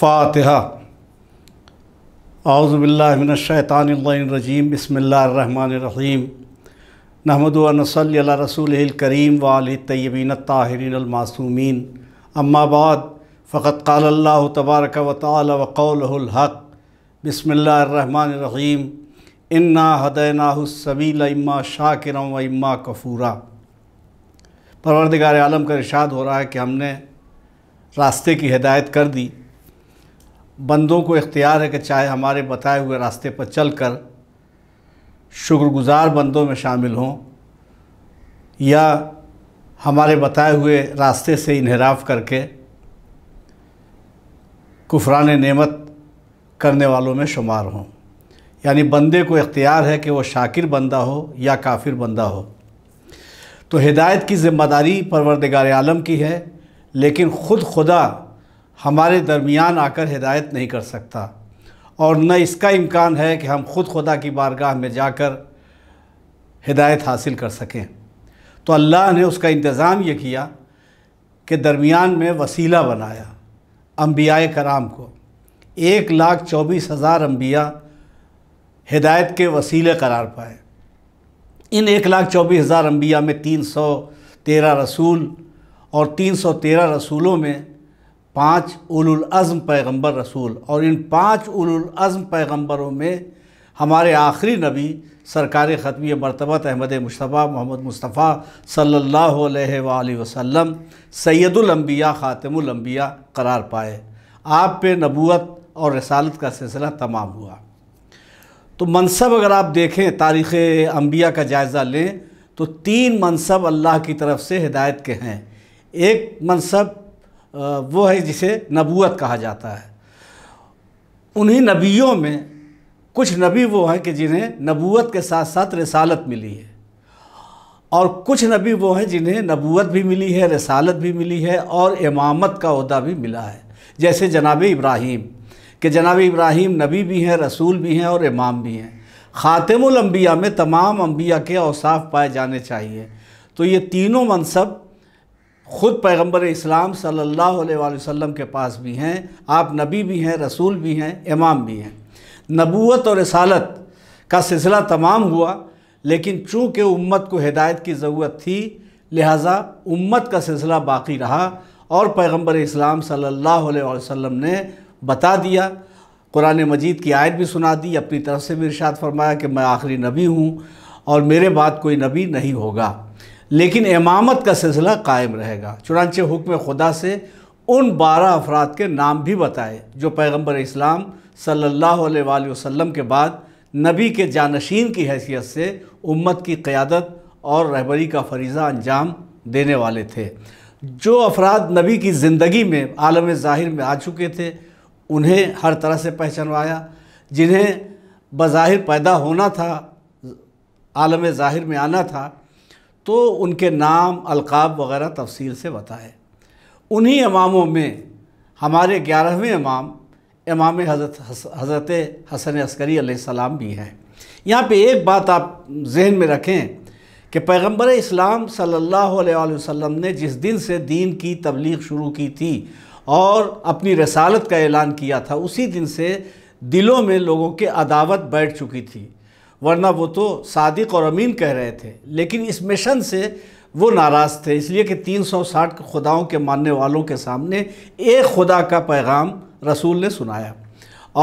فاتحہ۔ اعوذ باللہ من الشیطان الرجیم، بسم اللہ الرحمن الرحیم۔ نحمدہ و نصلی علی رسولہ الکریم وآلہ الطیبین الطاہرین المعصومین، اما بعد فقد قال اللہ تبارک و تعالی وقولہ الحق۔ بسم اللہ الرحمن الرحیم، انا ہدیناہ السبیل اما شاکرا و اما کفورا۔ پروردگار عالم کا ارشاد ہو رہا ہے کہ ہم نے راستے کی ہدایت کر دی۔ بندوں کو اختیار ہے کہ چاہے ہمارے بتائے ہوئے راستے پر چل کر شکر گزار بندوں میں شامل ہوں، یا ہمارے بتائے ہوئے راستے سے انحراف کر کے کفران نعمت کرنے والوں میں شمار ہوں۔ یعنی بندے کو اختیار ہے کہ وہ شاکر بندہ ہو یا کافر بندہ ہو۔ تو ہدایت کی ذمہ داری پروردگار عالم کی ہے، لیکن خود خدا ہمارے درمیان آ کر ہدایت نہیں کر سکتا، اور نہ اس کا امکان ہے کہ ہم خود خدا کی بارگاہ میں جا کر ہدایت حاصل کر سکیں۔ تو اللہ نے اس کا انتظام یہ کیا کہ درمیان میں وسیلہ بنایا انبیاء کرام کو۔ 1,24,000 انبیاء ہدایت کے وسیلے قرار پائے۔ ان 1,24,000 انبیاء میں 313 رسول، اور 313 رسولوں میں 5 اولو العزم پیغمبر رسول، اور ان 5 اولو العزم پیغمبروں میں ہمارے آخری نبی سرکار ختمی مرتبت احمد مجتبیٰ محمد مصطفیٰ صلی اللہ علیہ وآلہ وسلم سید الانبیاء خاتم الانبیاء قرار پائے۔ آپ پہ نبوت اور رسالت کا سلسلہ تمام ہوا۔ تو منصب اگر آپ دیکھیں، تاریخ انبیاء کا جائزہ لیں تو 3 منصب اللہ کی طرف سے ہدایت کے ہیں۔ ایک منصب وہ ہے جسے نبوت کہا جاتا ہے۔ انہی نبیوں میں کچھ نبی وہ ہیں کہ جنہیں نبوت کے ساتھ ساتھ رسالت ملی ہے، اور کچھ نبی وہ ہیں جنہیں نبوت بھی ملی ہے، رسالت بھی ملی ہے، اور امامت کا عہدہ بھی ملا ہے۔ جیسے جناب ابراہیم، کہ جناب ابراہیم نبی بھی ہیں، رسول بھی ہیں، اور امام بھی ہیں۔ خاتم الانبیاء میں تمام انبیاء کے اوصاف پائے جانے چاہیے۔ تو یہ تینوں منصب خود پیغمبر اسلام صلی اللہ علیہ وآلہ وسلم کے پاس بھی ہیں۔ آپ نبی بھی ہیں، رسول بھی ہیں، امام بھی ہیں۔ نبوت اور رسالت کا سلسلہ تمام ہوا، لیکن چونکہ امت کو ہدایت کی ضرورت تھی، لہٰذا امت کا سلسلہ باقی رہا، اور پیغمبر اسلام صلی اللہ علیہ وآلہ وسلم نے بتا دیا، قرآن مجید کی آیت بھی سنا دی، اپنی طرف سے بھی ارشاد فرمایا کہ میں آخری نبی ہوں اور میرے بعد کوئی نبی نہیں ہوگا، لیکن امامت کا سلسلہ قائم رہے گا۔ چنانچہ حکم خدا سے ان 12 افراد کے نام بھی بتائے جو پیغمبر اسلام صلی اللہ علیہ وآلہ وسلم کے بعد نبی کے جانشین کی حیثیت سے امت کی قیادت اور رہبری کا فریضہ انجام دینے والے تھے۔ جو افراد نبی کی زندگی میں عالم ظاہر میں آ چکے تھے، انہیں ہر طرح سے پہچانوایا۔ جنہیں بظاہر پیدا ہونا تھا، عالم ظاہر میں آنا تھا، تو ان کے نام، القاب وغیرہ تفصیل سے بتائے۔ انہی اماموں میں ہمارے 11ویں امام حضرت حسن عسکری علیہ السلام بھی ہیں۔ یہاں پہ ایک بات آپ ذہن میں رکھیں کہ پیغمبر اسلام صلی اللہ علیہ وآلہ وسلم نے جس دن سے دین کی تبلیغ شروع کی تھی اور اپنی رسالت کا اعلان کیا تھا، اسی دن سے دلوں میں لوگوں کے عداوت بیٹھ چکی تھی، ورنہ وہ تو صادق اور امین کہہ رہے تھے، لیکن اس مشن سے وہ ناراض تھے، اس لیے کہ 360 خداؤں کے ماننے والوں کے سامنے ایک خدا کا پیغام رسول نے سنایا،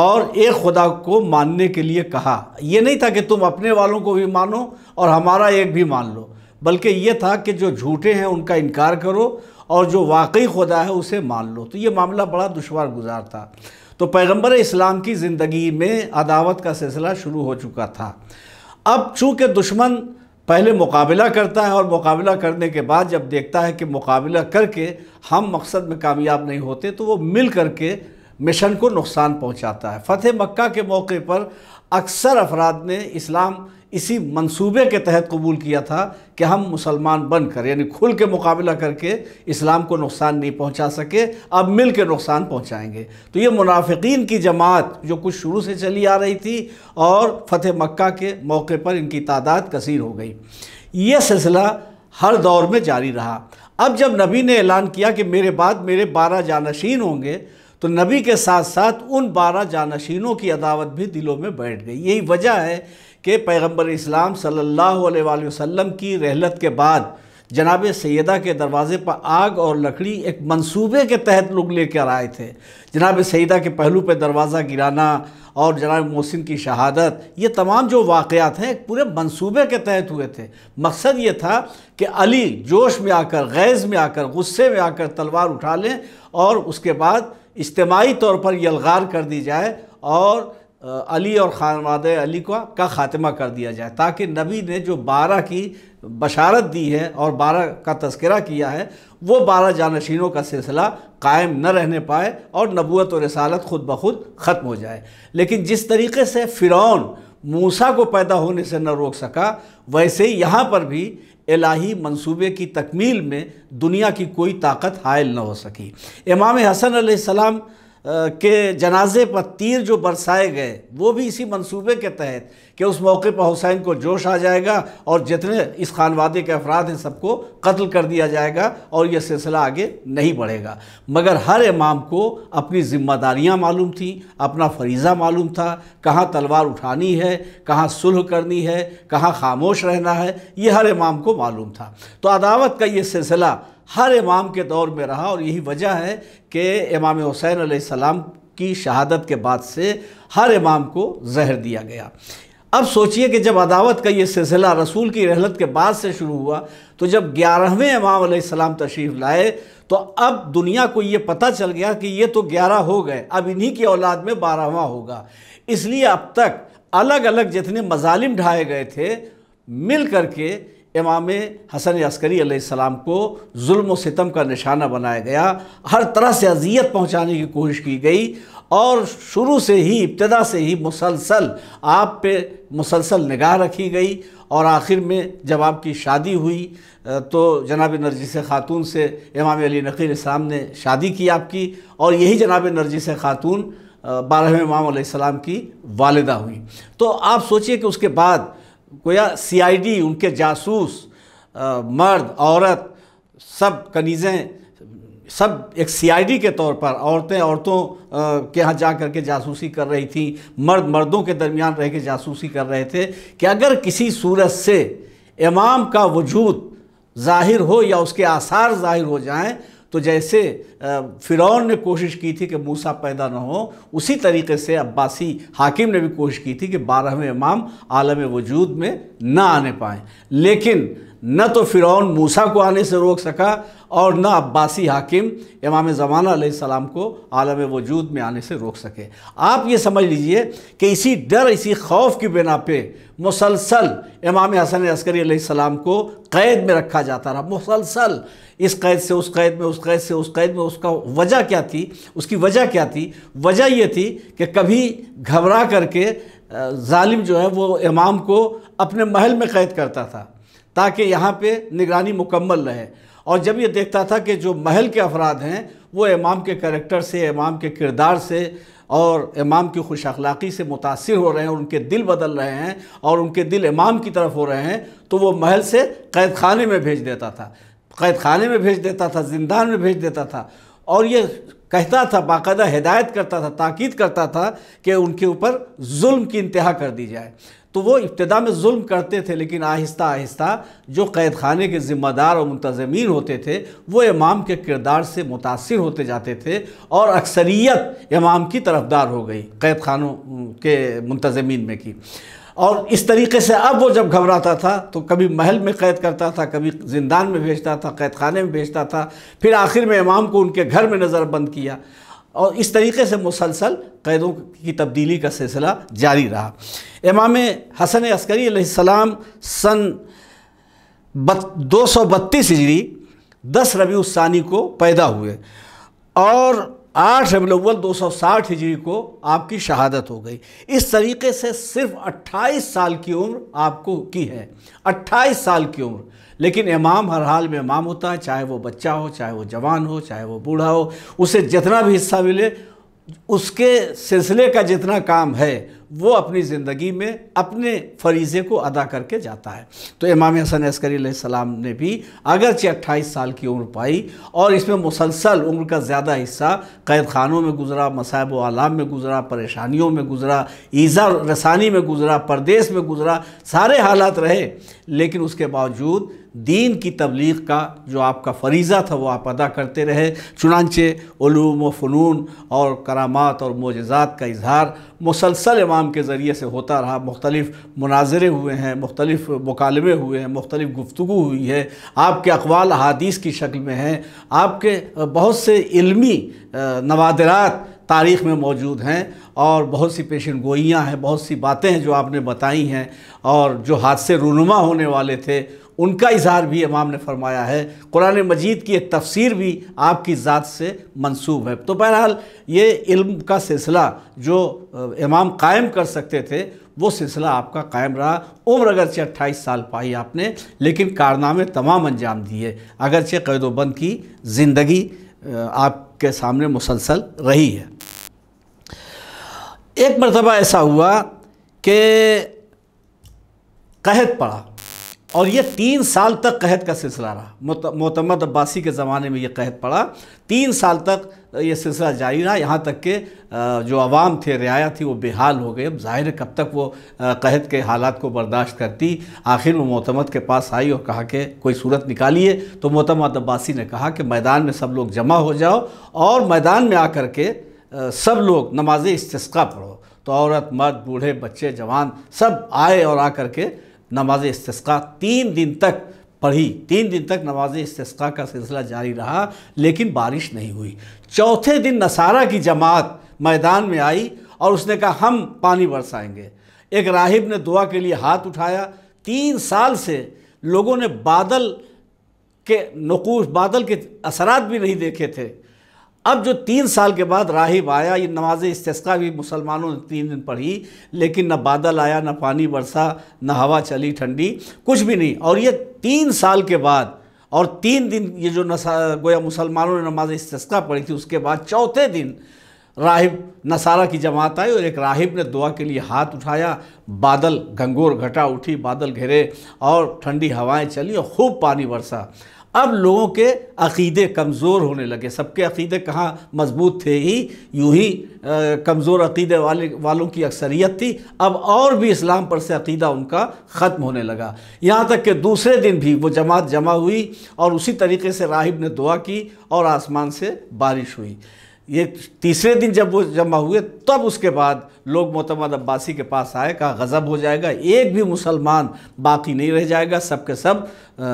اور ایک خدا کو ماننے کے لیے کہا۔ یہ نہیں تھا کہ تم اپنے والوں کو بھی مانو اور ہمارا ایک بھی مان لو، بلکہ یہ تھا کہ جو جھوٹے ہیں ان کا انکار کرو، اور جو واقعی خدا ہے اسے مان لو۔ تو یہ معاملہ بڑا دشوار گزار تھا۔ تو پیغمبر اسلام کی زندگی میں عداوت کا سلسلہ شروع ہو چکا تھا۔ اب چونکہ دشمن پہلے مقابلہ کرتا ہے، اور مقابلہ کرنے کے بعد جب دیکھتا ہے کہ مقابلہ کر کے ہم مقصد میں کامیاب نہیں ہوتے، تو وہ مل کر کے مشن کو نقصان پہنچاتا ہے۔ فتح مکہ کے موقع پر اکثر افراد نے اسلام اسی منصوبے کے تحت قبول کیا تھا کہ ہم مسلمان بن کر، یعنی کھل کے مقابلہ کر کے اسلام کو نقصان نہیں پہنچا سکے، اب مل کے نقصان پہنچائیں گے۔ تو یہ منافقین کی جماعت جو کچھ شروع سے چلی آ رہی تھی، اور فتح مکہ کے موقع پر ان کی تعداد کثیر ہو گئی۔ یہ سلسلہ ہر دور میں جاری رہا۔ اب جب نبی نے اعلان کیا کہ میرے بعد میرے 12 جانشین ہوں گے، تو نبی کے ساتھ ساتھ ان 12 جانشینوں کی عداوت بھی دلوں میں بیٹھ گئی۔ یہی وجہ ہے کہ پیغمبر اسلام صلی اللہ علیہ وآلہ وسلم کی رحلت کے بعد جناب سیدہ کے دروازے پر آگ اور لکڑی ایک منصوبے کے تحت لوگ لے کر آئے تھے۔ جناب سیدہ کے پہلو پہ دروازہ گرانا اور جناب محسن کی شہادت، یہ تمام جو واقعات ہیں ایک پورے منصوبے کے تحت ہوئے تھے۔ مقصد یہ تھا کہ علی جوش میں آ کر، غیظ میں آ کر، غصے میں آ کر تلوار اٹھا لیں اور اس کے بعد اجتماعی طور پر یلغار کر دی جائے اور علی اور خانوادہ علی کا خاتمہ کر دیا جائے، تاکہ نبی نے جو 12 کی بشارت دی ہے اور 12 کا تذکرہ کیا ہے وہ 12 جانشینوں کا سلسلہ قائم نہ رہنے پائے اور نبوت و رسالت خود بخود ختم ہو جائے۔ لیکن جس طریقے سے فرعون موسیٰ کو پیدا ہونے سے نہ روک سکا، ویسے ہی یہاں پر بھی الہی منصوبے کی تکمیل میں دنیا کی کوئی طاقت حائل نہ ہو سکی۔ امام حسن علیہ السلام کے جنازے پر تیر جو برسائے گئے وہ بھی اسی منصوبے کے تحت کہ اس موقع پر حسین کو جوش آ جائے گا اور جتنے اس خانوادے کے افراد ہیں سب کو قتل کر دیا جائے گا اور یہ سلسلہ آگے نہیں بڑھے گا۔ مگر ہر امام کو اپنی ذمہ داریاں معلوم تھیں، اپنا فریضہ معلوم تھا، کہاں تلوار اٹھانی ہے، کہاں صلح کرنی ہے، کہاں خاموش رہنا ہے، یہ ہر امام کو معلوم تھا۔ تو عداوت کا یہ سلسلہ ہر امام کے دور میں رہا اور یہی وجہ ہے کہ امام حسین علیہ السلام کی شہادت کے بعد سے ہر امام کو زہر دیا گیا۔ اب سوچئے کہ جب عداوت کا یہ سلسلہ رسول کی رحلت کے بعد سے شروع ہوا تو جب 11ویں امام علیہ السلام تشریف لائے تو اب دنیا کو یہ پتہ چل گیا کہ یہ تو 11 ہو گئے، اب انہی کی اولاد میں 12واں ہوگا۔ اس لیے اب تک الگ الگ جتنے مظالم ڈھائے گئے تھے مل کر کے امام حسن عسکری علیہ السلام کو ظلم و ستم کا نشانہ بنایا گیا، ہر طرح سے اذیت پہنچانے کی کوشش کی گئی اور شروع سے ہی، ابتدا سے ہی مسلسل آپ پہ مسلسل نگاہ رکھی گئی اور آخر میں جب آپ کی شادی ہوئی تو جناب نرجس خاتون سے امام علی نقی علیہ السلام نے شادی کی آپ کی، اور یہی جناب نرجس خاتون 12ویں امام علیہ السلام کی والدہ ہوئی۔ تو آپ سوچئے کہ اس کے بعد گویا CID، ان کے جاسوس مرد عورت سب کنیزیں سب ایک CID کے طور پر عورتیں عورتوں کے ہاں جا کر کے جاسوسی کر رہی تھیں، مرد مردوں کے درمیان رہ کے جاسوسی کر رہے تھے کہ اگر کسی صورت سے امام کا وجود ظاہر ہو یا اس کے آثار ظاہر ہو جائیں تو جیسے فرعون نے کوشش کی تھی کہ موسیٰ پیدا نہ ہو، اسی طریقے سے عباسی حاکم نے بھی کوشش کی تھی کہ 12ویں امام عالم وجود میں نہ آنے پائیں، لیکن نہ تو فرعون موسیٰ کو آنے سے روک سکا اور نہ عباسی حاکم امام زمانہ علیہ السلام کو عالم وجود میں آنے سے روک سکے۔ آپ یہ سمجھ لیجئے کہ اسی ڈر، اسی خوف کی بنا پہ مسلسل امام حسن عسکری علیہ السلام کو قید میں رکھا جاتا رہا، مسلسل اس قید سے اس قید میں، اس قید سے اس قید میں۔ اس کا وجہ کیا تھی؟ اس کی وجہ کیا تھی؟ وجہ یہ تھی کہ کبھی گھبرا کر کے ظالم جو ہے وہ امام کو اپنے محل میں قید کرتا تھا تاکہ یہاں پہ نگرانی مکمل رہے، اور جب یہ دیکھتا تھا کہ جو محل کے افراد ہیں وہ امام کے کریکٹر سے، امام کے کردار سے اور امام کی خوش اخلاقی سے متاثر ہو رہے ہیں اور ان کے دل بدل رہے ہیں اور ان کے دل امام کی طرف ہو رہے ہیں، تو وہ محل سے قید خانے میں بھیج دیتا تھا، قید خانے میں بھیج دیتا تھا، زندان میں بھیج دیتا تھا، اور یہ کہتا تھا، باقاعدہ ہدایت کرتا تھا، تاکید کرتا تھا کہ ان کے اوپر ظلم کی انتہا کر دی جائے۔ تو وہ ابتدا میں ظلم کرتے تھے، لیکن آہستہ آہستہ جو قید خانے کے ذمہ دار اور منتظمین ہوتے تھے وہ امام کے کردار سے متاثر ہوتے جاتے تھے اور اکثریت امام کی طرفدار ہو گئی قید خانوں کے منتظمین میں کی۔ اور اس طریقے سے اب وہ جب گھبراتا تھا تو کبھی محل میں قید کرتا تھا، کبھی زندان میں بھیجتا تھا، قید خانے میں بھیجتا تھا، پھر آخر میں امام کو ان کے گھر میں نظر بند کیا، اور اس طریقے سے مسلسل قیدوں کی تبدیلی کا سلسلہ جاری رہا۔ امام حسن عسکری علیہ السلام سن 232 ہجری 10 ربیع الثانی کو پیدا ہوئے اور 8 ربیع الاول 260 ہجری کو آپ کی شہادت ہو گئی۔ اس طریقے سے صرف 28 سال کی عمر آپ کو کی ہے، 28 سال کی عمر، لیکن امام ہر حال میں امام ہوتا ہے، چاہے وہ بچہ ہو، چاہے وہ جوان ہو، چاہے وہ بوڑھا ہو، اسے جتنا بھی حصہ ملے، اس کے سلسلے کا جتنا کام ہے وہ اپنی زندگی میں اپنے فریضے کو ادا کر کے جاتا ہے۔ تو امام حسن عسکری علیہ السلام نے بھی اگرچہ 28 سال کی عمر پائی اور اس میں مسلسل عمر کا زیادہ حصہ قید خانوں میں گزرا، مصائب و آلام میں گزرا، پریشانیوں میں گزرا، ایذا رسانی میں گزرا، پردیس میں گزرا، سارے حالات رہے، لیکن اس کے باوجود دین کی تبلیغ کا جو آپ کا فریضہ تھا وہ آپ ادا کرتے رہے۔ چنانچہ علوم و فنون اور کرامات اور معجزات کا اظہار مسلسل امام کے ذریعے سے ہوتا رہا۔ مختلف مناظرے ہوئے ہیں، مختلف مکالمے ہوئے ہیں، مختلف گفتگو ہوئی ہے، آپ کے اقوال احادیث کی شکل میں ہیں، آپ کے بہت سے علمی نوادرات تاریخ میں موجود ہیں، اور بہت سی پیشن گوئیاں ہیں، بہت سی باتیں ہیں جو آپ نے بتائی ہیں، اور جو حادثے رونما ہونے والے تھے ان کا اظہار بھی امام نے فرمایا ہے۔ قرآن مجید کی ایک تفسیر بھی آپ کی ذات سے منسوب ہے۔ تو بہرحال یہ علم کا سلسلہ جو امام قائم کر سکتے تھے وہ سلسلہ آپ کا قائم رہا۔ عمر اگرچہ 28 سال پائی آپ نے، لیکن کارنامے تمام انجام دیے، اگرچہ قید و بند کی زندگی آپ کے سامنے مسلسل رہی ہے۔ ایک مرتبہ ایسا ہوا کہ قحط پڑا، اور یہ 3 سال تک قحط کا سلسلہ رہا۔ معتمد عباسی کے زمانے میں یہ قحط پڑا، 3 سال تک یہ سلسلہ جاری رہا، یہاں تک کہ جو عوام تھے، رعایا تھی، وہ بے حال ہو گئے۔ اب ظاہر ہے کب تک وہ قحط کے حالات کو برداشت کرتی۔ آخر وہ معتمد کے پاس آئی اور کہا کہ کوئی صورت نکالیے۔ تو معتمد عباسی نے کہا کہ میدان میں سب لوگ جمع ہو جاؤ، اور میدان میں آ کر کے سب لوگ نماز استسقاء پڑھو۔ تو عورت، مرد، بوڑھے، بچے، جوان سب آئے اور آ کر کے نماز استسقاء 3 دن تک پڑھی۔ 3 دن تک نماز استسقاء کا سلسلہ جاری رہا، لیکن بارش نہیں ہوئی۔ چوتھے دن نصارہ کی جماعت میدان میں آئی اور اس نے کہا ہم پانی برسائیں گے۔ ایک راہب نے دعا کے لیے ہاتھ اٹھایا۔ 3 سال سے لوگوں نے بادل کے نقوش، بادل کے اثرات بھی نہیں دیکھے تھے۔ اب جو 3 سال کے بعد راہب آیا، یہ نماز استسقاء بھی مسلمانوں نے 3 دن پڑھی، لیکن نہ بادل آیا، نہ پانی برسا، نہ ہوا چلی ٹھنڈی، کچھ بھی نہیں۔ اور یہ 3 سال کے بعد اور 3 دن یہ جو گویا مسلمانوں نے نماز استسقاء پڑھی تھی، اس کے بعد چوتھے دن راہب نصارہ کی جماعت آئی اور ایک راہب نے دعا کے لیے ہاتھ اٹھایا، بادل گھنگور گھٹا اٹھی، بادل گھرے اور ٹھنڈی ہوائیں چلی اور خوب پانی برسا۔ اب لوگوں کے عقیدے کمزور ہونے لگے۔ سب کے عقیدے کہاں مضبوط تھے ہی، یوں ہی کمزور عقیدے والوں کی اکثریت تھی۔ اب اور بھی اسلام پر سے عقیدہ ان کا ختم ہونے لگا، یہاں تک کہ دوسرے دن بھی وہ جماعت جمع ہوئی اور اسی طریقے سے راہب نے دعا کی اور آسمان سے بارش ہوئی۔ یہ تیسرے دن جب وہ جمع ہوئے تب اس کے بعد لوگ معتمد عباسی کے پاس آئے، کہا غضب ہو جائے گا، ایک بھی مسلمان باقی نہیں رہ جائے گا، سب کے سب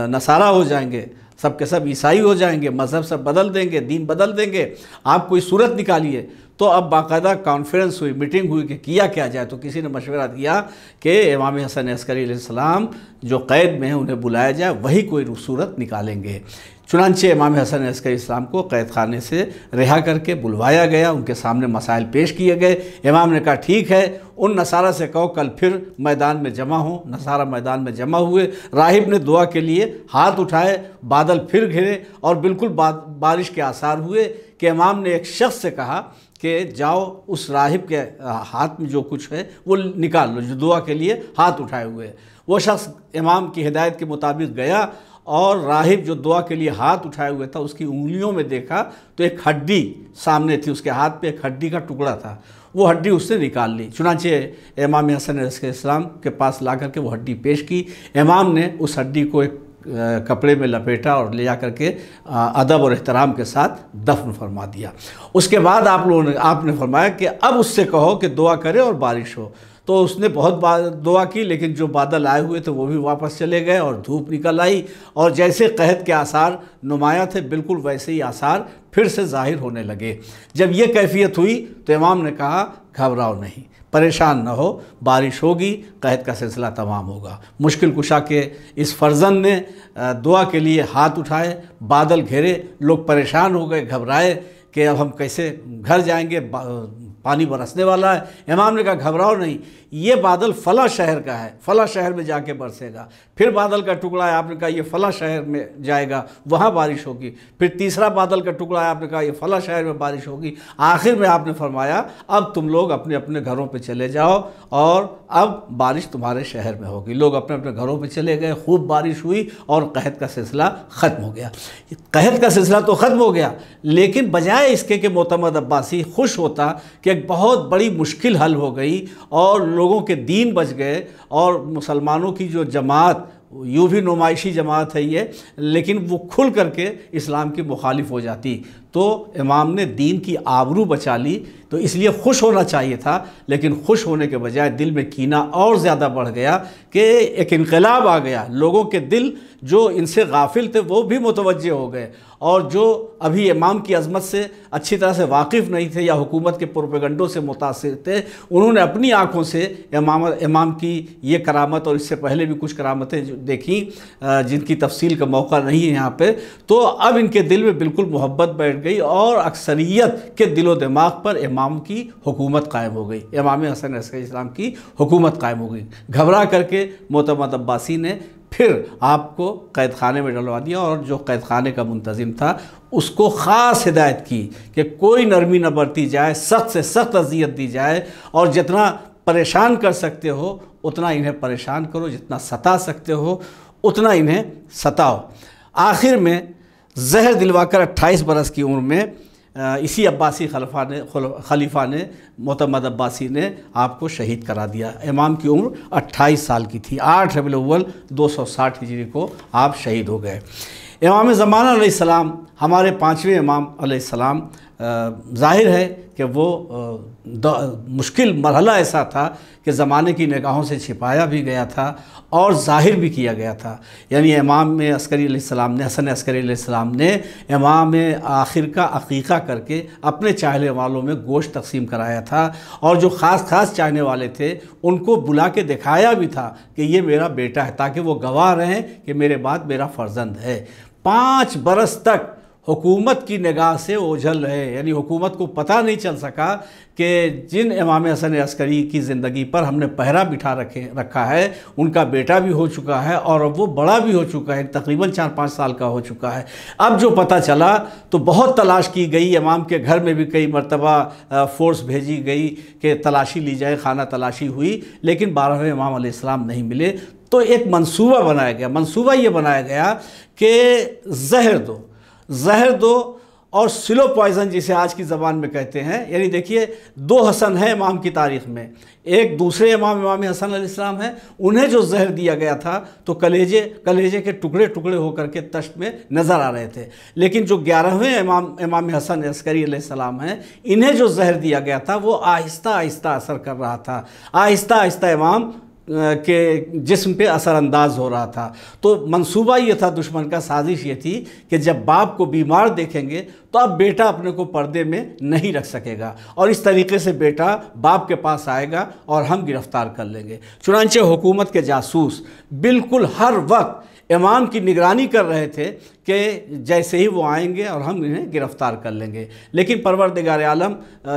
نصارہ ہو جائیں گے، سب کے سب عیسائی ہو جائیں گے، مذہب سب بدل دیں گے، دین بدل دیں گے، آپ کوئی صورت نکالیے۔ تو اب باقاعدہ کانفرنس ہوئی، میٹنگ ہوئی کہ کیا جائے۔ تو کسی نے مشورہ دیا کہ امام حسن عسکری علیہ السلام جو قید میں ہیں انہیں بلایا جائے، وہی کوئی صورت نکالیں گے۔ چنانچہ امام حسن عسکری السلام کو قید خانے سے رہا کر کے بلوایا گیا، ان کے سامنے مسائل پیش کیے گئے۔ امام نے کہا ٹھیک ہے، ان نصارہ سے کہو کل پھر میدان میں جمع ہوں۔ نصارہ میدان میں جمع ہوئے، راہب نے دعا کے لیے ہاتھ اٹھائے، بادل پھر گھرے اور بالکل بارش کے آثار ہوئے کہ امام نے ایک شخص سے کہا کہ جاؤ اس راہب کے ہاتھ میں جو کچھ ہے وہ نکال لو، جو دعا کے لیے ہاتھ اٹھائے ہوئے۔ وہ شخص امام کی ہدایت کے مطابق گیا اور راہب جو دعا کے لیے ہاتھ اٹھائے ہوئے تھا اس کی انگلیوں میں دیکھا تو ایک ہڈی سامنے تھی، اس کے ہاتھ پہ ایک ہڈی کا ٹکڑا تھا، وہ ہڈی اس نے نکال لی۔ چنانچہ امام حسن علیہ السلام کے پاس لا کر کے وہ ہڈی پیش کی۔ امام نے اس ہڈی کو ایک کپڑے میں لپیٹا اور لے جا کر کے ادب اور احترام کے ساتھ دفن فرما دیا۔ اس کے بعد آپ نے فرمایا کہ اب اس سے کہو کہ دعا کرے اور بارش ہو۔ تو اس نے بہت دعا کی، لیکن جو بادل آئے ہوئے تھے وہ بھی واپس چلے گئے اور دھوپ نکل آئی، اور جیسے قحط کے آثار نمایاں تھے بالکل ویسے ہی آثار پھر سے ظاہر ہونے لگے۔ جب یہ کیفیت ہوئی تو امام نے کہا گھبراؤ نہیں، پریشان نہ ہو، بارش ہوگی، قحط کا سلسلہ تمام ہوگا۔ مشکل کشا کے اس فرزند نے دعا کے لیے ہاتھ اٹھائے، بادل گھیرے، لوگ پریشان ہو گئے، گھبرائے کہ اب ہم کیسے گھر جائیں گے، پانی برسنے والا ہے۔ امام نے کہا گھبراؤ نہیں، یہ بادل فلاں شہر کا ہے، فلاں شہر میں جا کے برسے گا۔ پھر بادل کا ٹکڑا ہے، آپ نے کہا یہ فلاں شہر میں جائے گا، وہاں بارش ہوگی۔ پھر تیسرا بادل کا ٹکڑا ہے، آپ نے کہا یہ فلاں شہر میں بارش ہوگی۔ آخر میں آپ نے فرمایا اب تم لوگ اپنے اپنے گھروں پہ چلے جاؤ اور اب بارش تمہارے شہر میں ہوگی۔ لوگ اپنے اپنے گھروں پہ چلے گئے، خوب بارش ہوئی اور قحط کا سلسلہ ختم ہو گیا۔ قحط کا سلسلہ تو ختم ہو گیا، لیکن بجائے اس کے کہ معتمد عباسی خوش ہوتا کہ ایک بہت بڑی مشکل حل ہو گئی اور لوگوں کے دین بچ گئے، اور مسلمانوں کی جو جماعت، یوں بھی نمائشی جماعت ہے یہ، لیکن وہ کھل کر کے اسلام کی مخالف ہو جاتی، تو امام نے دین کی آبرو بچا لی۔ تو اس لیے خوش ہونا چاہیے تھا، لیکن خوش ہونے کے بجائے دل میں کینہ اور زیادہ بڑھ گیا کہ ایک انقلاب آ گیا۔ لوگوں کے دل جو ان سے غافل تھے وہ بھی متوجہ ہو گئے، اور جو ابھی امام کی عظمت سے اچھی طرح سے واقف نہیں تھے یا حکومت کے پروپیگنڈوں سے متاثر تھے، انہوں نے اپنی آنکھوں سے امام کی یہ کرامت اور اس سے پہلے بھی کچھ کرامتیں دیکھیں جن کی تفصیل کا موقع نہیں ہے یہاں پہ، تو اب ان کے دل میں بالکل محبت بیٹھ گئی اور اکثریت کے دل و دماغ پر امام کی حکومت قائم ہو گئی، امام حسن عسکری السلام کی حکومت قائم ہو گئی۔ گھبرا کر کے معتمد عباسی نے پھر آپ کو قید خانے میں ڈلوا دیا، اور جو قید خانے کا منتظم تھا اس کو خاص ہدایت کی کہ کوئی نرمی نہ برتی جائے، سخت سے سخت اذیت دی جائے، اور جتنا پریشان کر سکتے ہو اتنا انہیں پریشان کرو، جتنا ستا سکتے ہو اتنا انہیں ستاؤ۔ آخر میں زہر دلوا کر 28 برس کی عمر میں اسی عباسی خلیفہ نے معتمد عباسی نے آپ کو شہید کرا دیا۔ امام کی عمر 28 سال کی تھی، 8 ربیع الاول 260 ہجری کو آپ شہید ہو گئے۔ امام زمانہ علیہ السلام ہمارے 5ویں امام علیہ السلام، ظاہر ہے کہ وہ مشکل مرحلہ ایسا تھا کہ زمانے کی نگاہوں سے چھپایا بھی گیا تھا اور ظاہر بھی کیا گیا تھا۔ یعنی امام عسکری علیہ السلام نے، حسن عسکری علیہ السلام نے امام آخر کا عقیقہ کر کے اپنے چاہنے والوں میں گوشت تقسیم کرایا تھا، اور جو خاص چاہنے والے تھے ان کو بلا کے دکھایا بھی تھا کہ یہ میرا بیٹا ہے، تاکہ وہ گواہ رہیں کہ میرے بعد میرا فرزند ہے۔ 5 برس تک حکومت کی نگاہ سے اوجھل رہے، یعنی حکومت کو پتہ نہیں چل سکا کہ جن امام حسن عسکری کی زندگی پر ہم نے پہرا بٹھا رکھا ہے ان کا بیٹا بھی ہو چکا ہے اور اب وہ بڑا بھی ہو چکا ہے، تقریباً 4-5 سال کا ہو چکا ہے۔ اب جو پتہ چلا تو بہت تلاش کی گئی، امام کے گھر میں بھی کئی مرتبہ فورس بھیجی گئی کہ تلاشی لی جائے، خانہ تلاشی ہوئی، لیکن 12ویں امام علیہ السلام نہیں ملے۔ تو ایک منصوبہ بنایا گیا، منصوبہ یہ بنایا گیا کہ زہر دو اور سلو پوائزن جسے آج کی زبان میں کہتے ہیں۔ یعنی دیکھیے 2 حسن ہیں امام کی تاریخ میں، ایک دوسرے امام حسن علیہ السلام ہیں، انہیں جو زہر دیا گیا تھا تو کلیجے کے ٹکڑے ہو کر کے تشت میں نظر آ رہے تھے، لیکن جو 11ویں امام حسن عسکری علیہ السلام ہیں انہیں جو زہر دیا گیا تھا وہ آہستہ آہستہ اثر کر رہا تھا، آہستہ آہستہ امام کے جسم پہ اثر انداز ہو رہا تھا۔ تو منصوبہ یہ تھا دشمن کا، سازش یہ تھی کہ جب باپ کو بیمار دیکھیں گے تو اب بیٹا اپنے کو پردے میں نہیں رکھ سکے گا، اور اس طریقے سے بیٹا باپ کے پاس آئے گا اور ہم گرفتار کر لیں گے۔ چنانچہ حکومت کے جاسوس بالکل ہر وقت امام کی نگرانی کر رہے تھے کہ جیسے ہی وہ آئیں گے اور ہم انہیں گرفتار کر لیں گے۔ لیکن پروردگار عالم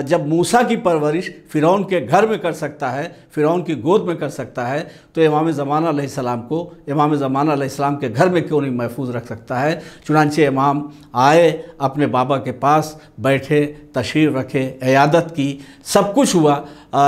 جب موسیٰ کی پرورش فرعون کے گھر میں کر سکتا ہے، فرعون کی گود میں کر سکتا ہے، تو امام زمانہ علیہ السلام کو امام زمانہ علیہ السلام کے گھر میں کیوں نہیں محفوظ رکھ سکتا ہے۔ چنانچہ امام آئے، اپنے بابا کے پاس بیٹھے، تشریف رکھے، عیادت کی، سب کچھ ہوا،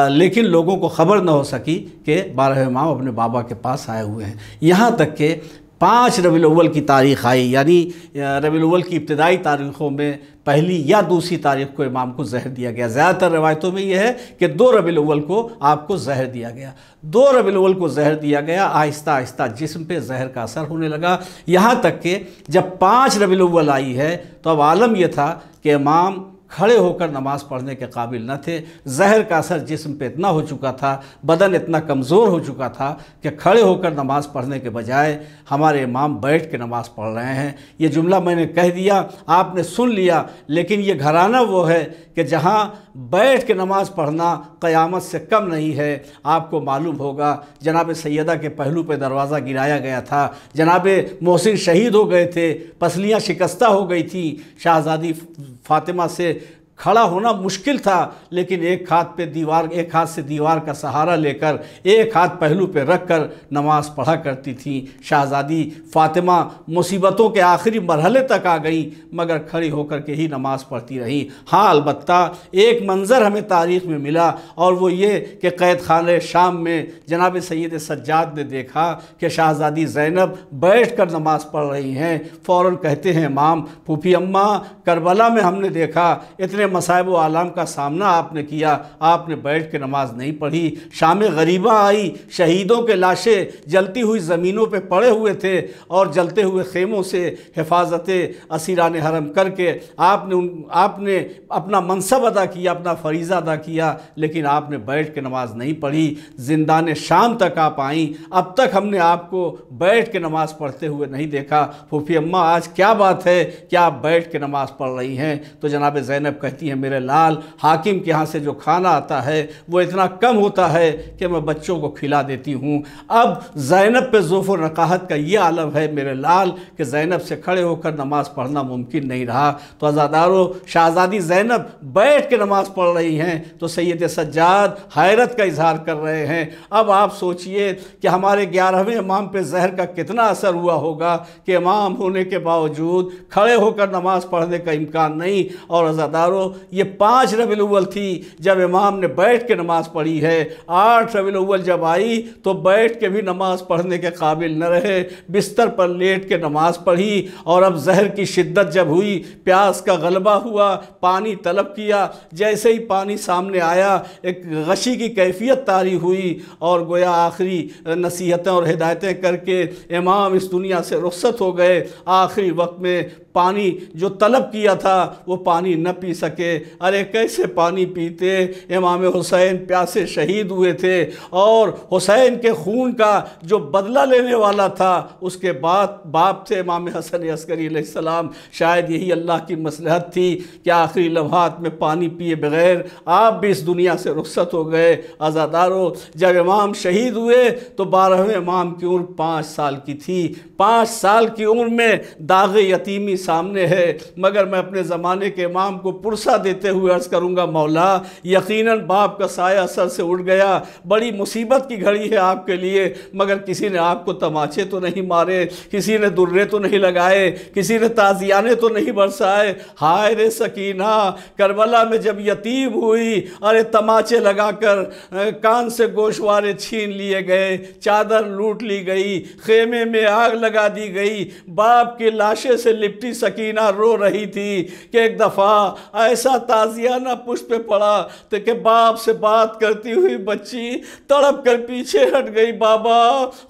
لیکن لوگوں کو خبر نہ ہو سکی کہ 12ویں امام اپنے بابا کے پاس آئے ہوئے ہیں۔ یہاں تک کہ 5 ربیع الاول کی تاریخ آئی، یعنی ربیع الاول کی ابتدائی تاریخوں میں پہلی یا دوسری تاریخ کو امام کو زہر دیا گیا۔ زیادہ تر روایتوں میں یہ ہے کہ 2 ربیع الاول کو آپ کو زہر دیا گیا، 2 ربیع الاول کو زہر دیا گیا۔ آہستہ آہستہ جسم پہ زہر کا اثر ہونے لگا، یہاں تک کہ جب 5 ربیع الاول آئی ہے تو اب عالم یہ تھا کہ امام کھڑے ہو کر نماز پڑھنے کے قابل نہ تھے، زہر کا اثر جسم پہ اتنا ہو چکا تھا، بدن اتنا کمزور ہو چکا تھا کہ کھڑے ہو کر نماز پڑھنے کے بجائے ہمارے امام بیٹھ کے نماز پڑھ رہے ہیں۔ یہ جملہ میں نے کہہ دیا، آپ نے سن لیا، لیکن یہ گھرانہ وہ ہے کہ جہاں بیٹھ کے نماز پڑھنا قیامت سے کم نہیں ہے۔ آپ کو معلوم ہوگا جناب سیدہ کے پہلو پہ دروازہ گرایا گیا تھا، جناب محسن شہید ہو گئے تھے، پسلیاں شکستہ ہو گئی تھیں، شہزادی فاطمہ سے کھڑا ہونا مشکل تھا، لیکن ایک ہاتھ سے دیوار کا سہارا لے کر ایک ہاتھ پہلو پہ رکھ کر نماز پڑھا کرتی تھیں۔ شہزادی فاطمہ مصیبتوں کے آخری مرحلے تک آ گئیں، مگر کھڑی ہو کر کے ہی نماز پڑھتی رہیں۔ ہاں البتہ ایک منظر ہمیں تاریخ میں ملا، اور وہ یہ کہ قید خانہ شام میں جناب سید سجاد نے دیکھا کہ شہزادی زینب بیٹھ کر نماز پڑھ رہی ہیں۔ فوراً کہتے ہیں امام، پھوپھی اماں، کربلا میں ہم نے دیکھا اتنے مصائب و آلام کا سامنا آپ نے کیا، آپ نے بیٹھ کے نماز نہیں پڑھی۔ شام غریبہ آئی، شہیدوں کے لاشیں جلتی ہوئی زمینوں پہ پڑے ہوئے تھے، اور جلتے ہوئے خیموں سے حفاظت اسیران حرم کر کے آپ نے اپنا منصب ادا کیا، اپنا فریضہ ادا کیا، لیکن آپ نے بیٹھ کے نماز نہیں پڑھی۔ زندان شام تک آپ آئیں، اب تک ہم نے آپ کو بیٹھ کے نماز پڑھتے ہوئے نہیں دیکھا۔ پھوپھی اماں آج کیا بات ہے کہ آپ بیٹھ کے نماز پڑھ رہی ہیں؟ تو جناب زینب کہتی ہیں میرے لال، حاکم کے ہاں سے جو کھانا آتا ہے وہ اتنا کم ہوتا ہے کہ میں بچوں کو کھلا دیتی ہوں۔ اب زینب پہ ذوف و نقاہت کا یہ عالم ہے میرے لال کہ زینب سے کھڑے ہو کر نماز پڑھنا ممکن نہیں رہا۔ تو عزادارو، شہزادی زینب بیٹھ کے نماز پڑھ رہی ہیں تو سید سجاد حیرت کا اظہار کر رہے ہیں۔ اب آپ سوچئے کہ ہمارے 11ویں امام پہ زہر کا کتنا اثر ہوا ہوگا کہ امام ہونے کے باوجود کھڑے ہو کر نماز پڑھنے کا امکان نہیں۔ اور عزادارو، یہ 5 ربیع الاول تھی جب امام نے بیٹھ کے نماز پڑھی ہے۔ 8 ربیع الاول جب آئی تو بیٹھ کے بھی نماز پڑھنے کے قابل نہ رہے، بستر پر لیٹ کے نماز پڑھی۔ اور اب زہر کی شدت جب ہوئی، پیاس کا غلبہ ہوا، پانی طلب کیا، جیسے ہی پانی سامنے آیا ایک غشی کی کیفیت طاری ہوئی، اور گویا آخری نصیحتیں اور ہدایتیں کر کے امام اس دنیا سے رخصت ہو گئے۔ آخری وقت میں پانی جو طلب کیا تھا وہ پانی نہ پی سکے۔ ارے کیسے پانی پیتے؟ امام حسین پیاسے شہید ہوئے تھے، اور حسین کے خون کا جو بدلہ لینے والا تھا اس کے بعد باپ تھے امام حسن عسکری علیہ السلام۔ شاید یہی اللہ کی مصلحت تھی کہ آخری لمحات میں پانی پیے بغیر آپ بھی اس دنیا سے رخصت ہو گئے۔ عزادارو، جب امام شہید ہوئے تو 12ویں امام کی عمر 5 سال کی تھی۔ 5 سال کی عمر میں داغ یتیمی سامنے ہے، مگر میں اپنے زمانے کے امام کو پرسہ دیتے ہوئے عرض کروں گا، مولا یقیناً باپ کا سایہ سر سے اڑ گیا، بڑی مصیبت کی گھڑی ہے آپ کے لیے، مگر کسی نے آپ کو تماچے تو نہیں مارے، کسی نے درے تو نہیں لگائے، کسی نے تازیانے تو نہیں برسائے۔ ہائے رے سکینہ، کربلا میں جب یتیم ہوئی، ارے تماچے لگا کر کان سے گوشوارے چھین لیے گئے، چادر لوٹ لی گئی، خیمے میں آگ لگا دی گئی، باپ کی لاشیں سے لپٹی سکینہ رو رہی تھی کہ ایک دفعہ ایسا تازیانہ پشت پہ پڑا تو کہ باپ سے بات کرتی ہوئی بچی تڑپ کر پیچھے ہٹ گئی، بابا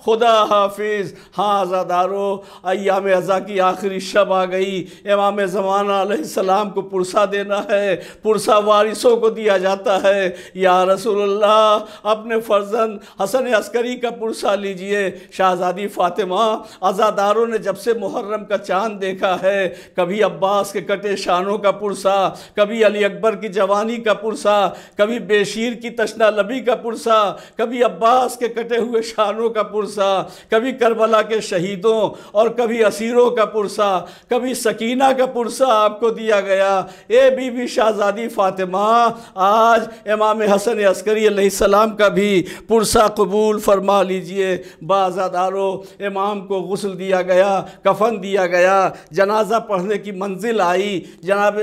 خدا حافظ۔ ہاں عزادارو، ایام عزا کی آخری شب آ گئی، امام زمانہ علیہ السلام کو پرسہ دینا ہے، پرسہ وارثوں کو دیا جاتا ہے۔ یا رسول اللہ، اپنے فرزند حسن عسکری کا پرسہ لیجئے۔ شہزادی فاطمہ، عزاداروں نے جب سے محرم کا چاند دیکھا ہے، کبھی عباس کے کٹے شانوں کا پرسہ، کبھی علی اکبر کی جوانی کا پرسہ، کبھی بیشیر کی تشنہ لبی کا پرسہ، کبھی عباس کے کٹے ہوئے شانوں کا پرسہ، کبھی کربلا کے شہیدوں اور کبھی اسیروں کا پرسہ، کبھی سکینہ کا پرسہ آپ کو دیا گیا۔ اے بی بی شہزادی فاطمہ، آج امام حسن عسکری علیہ السلام کا بھی پرسہ قبول فرما لیجئے۔ عزادارو، امام کو غسل دیا گیا، کفن دیا گیا، جنازہ پڑھنے کی منزل آئی، جناب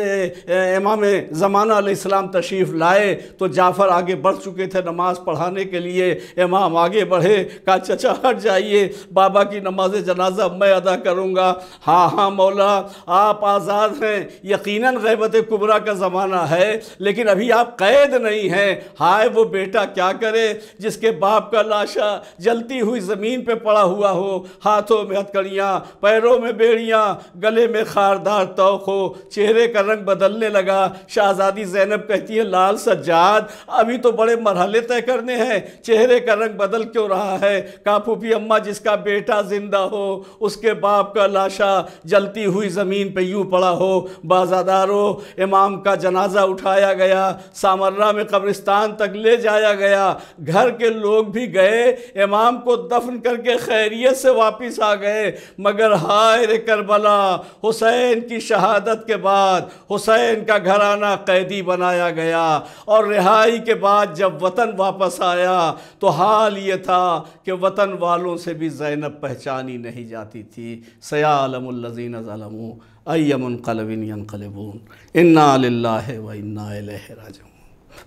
امام زمانہ علیہ السلام تشریف لائے تو جعفر آگے بڑھ چکے تھے نماز پڑھانے کے لیے۔ امام آگے بڑھے، کہا چچا ہٹ جائیے، بابا کی نماز جنازہ میں ادا کروں گا۔ ہاں ہاں مولا، آپ آزاد ہیں، یقیناً غیبت کبریٰ کا زمانہ ہے، لیکن ابھی آپ قید نہیں ہیں۔ ہائے وہ بیٹا کیا کرے جس کے باپ کا لاشا جلتی ہوئی زمین پہ پڑا ہوا ہو، ہاتھوں میں ہتھکڑیاں، پیروں میں بیڑیاں، گلے میں خاردار توق ہو، چہرے کا رنگ بدلنے لگا۔ شہزادی زینب کہتی ہے، لال سجاد، ابھی تو بڑے مرحلے طے کرنے ہیں، چہرے کا رنگ بدل کیوں رہا ہے؟ کہا پھوپھی اماں، جس کا بیٹا زندہ ہو اس کے باپ کا لاشا جلتی ہوئی زمین پہ یوں پڑا ہو۔ عزادارو، امام کا جنازہ اٹھایا گیا، سامرہ میں قبرستان تک لے جایا گیا، گھر کے لوگ بھی گئے، امام کو دفن کر کے خیریت سے واپس آ گئے، مگر ہائے رے کربلا، حسین کی شہادت کے بعد حسین کا گھرانہ قیدی بنایا گیا، اور رہائی کے بعد جب وطن واپس آیا تو حال یہ تھا کہ وطن والوں سے بھی زینب پہچانی نہیں جاتی تھی۔ سیعلم الذین ظلموا ای منقلب ینقلبون، انا للہ و انا الیہ راجعون۔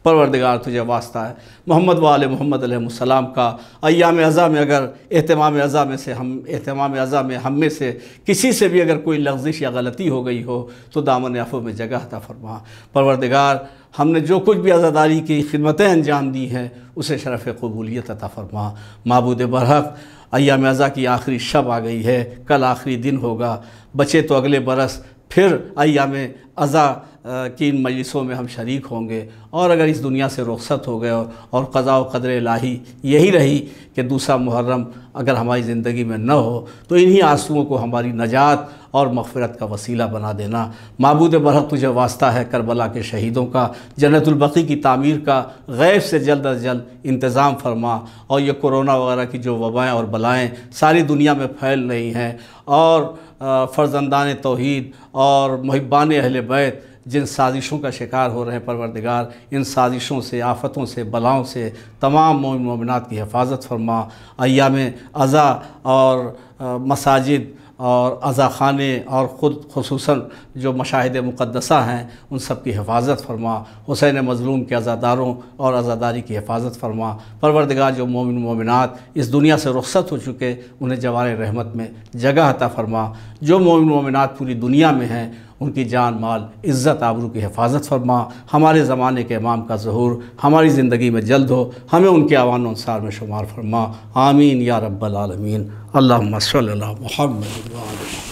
پروردگار تجھے واسطہ ہے محمد و آل محمد علیہ السلام کا ایام عزا میں اگر اہتمام عزا میں ہم میں سے کسی سے بھی اگر کوئی لغزش یا غلطی ہو گئی ہو تو دامن عفو میں جگہ عطا فرما۔ پروردگار ہم نے جو کچھ بھی عزاداری کی خدمتیں انجام دی ہیں اسے شرف قبولیت عطا فرما۔ معبود برحق ایام عزا کی آخری شب آ گئی ہے، کل آخری دن ہوگا، بچے تو اگلے برس پھر ایام عزا کی ان مجلسوں میں ہم شریک ہوں گے، اور اگر اس دنیا سے رخصت ہو گئے اور قضاء و قدر الہی یہی رہی کہ دوسرا محرم اگر ہماری زندگی میں نہ ہو تو انہی آنسوؤں کو ہماری نجات اور مغفرت کا وسیلہ بنا دینا۔ معبود برحق تجھے واسطہ ہے کربلا کے شہیدوں کا، جنت البقیع کی تعمیر کا غیب سے جلد از جلد انتظام فرما، اور یہ کورونا وغیرہ کی جو وبائیں اور بلائیں ساری دنیا میں پھیل رہی ہیں، اور فرزندان توحید اور محبان اہل بیت جن سازشوں کا شکار ہو رہے ہیں، پروردگار ان سازشوں سے، آفتوں سے، بلاؤں سے تمام مومن مومنات کی حفاظت فرما۔ ایام عزا اور مساجد اور عزا خانے اور خود خصوصاً جو مشاہد مقدسہ ہیں ان سب کی حفاظت فرما۔ حسین مظلوم کے عزاداروں اور عزاداری کی حفاظت فرما۔ پروردگار جو مومن مومنات اس دنیا سے رخصت ہو چکے انہیں جوار رحمت میں جگہ عطا فرما۔ جو مومن مومنات پوری دنیا میں ہیں ان کی جان مال عزت آبرو کی حفاظت فرما۔ ہمارے زمانے کے امام کا ظہور ہماری زندگی میں جلد ہو، ہمیں ان کے اعوان و انصار میں شمار فرما۔ آمین یا رب العالمین۔ اللہم صلی علی محمد و علی محمد۔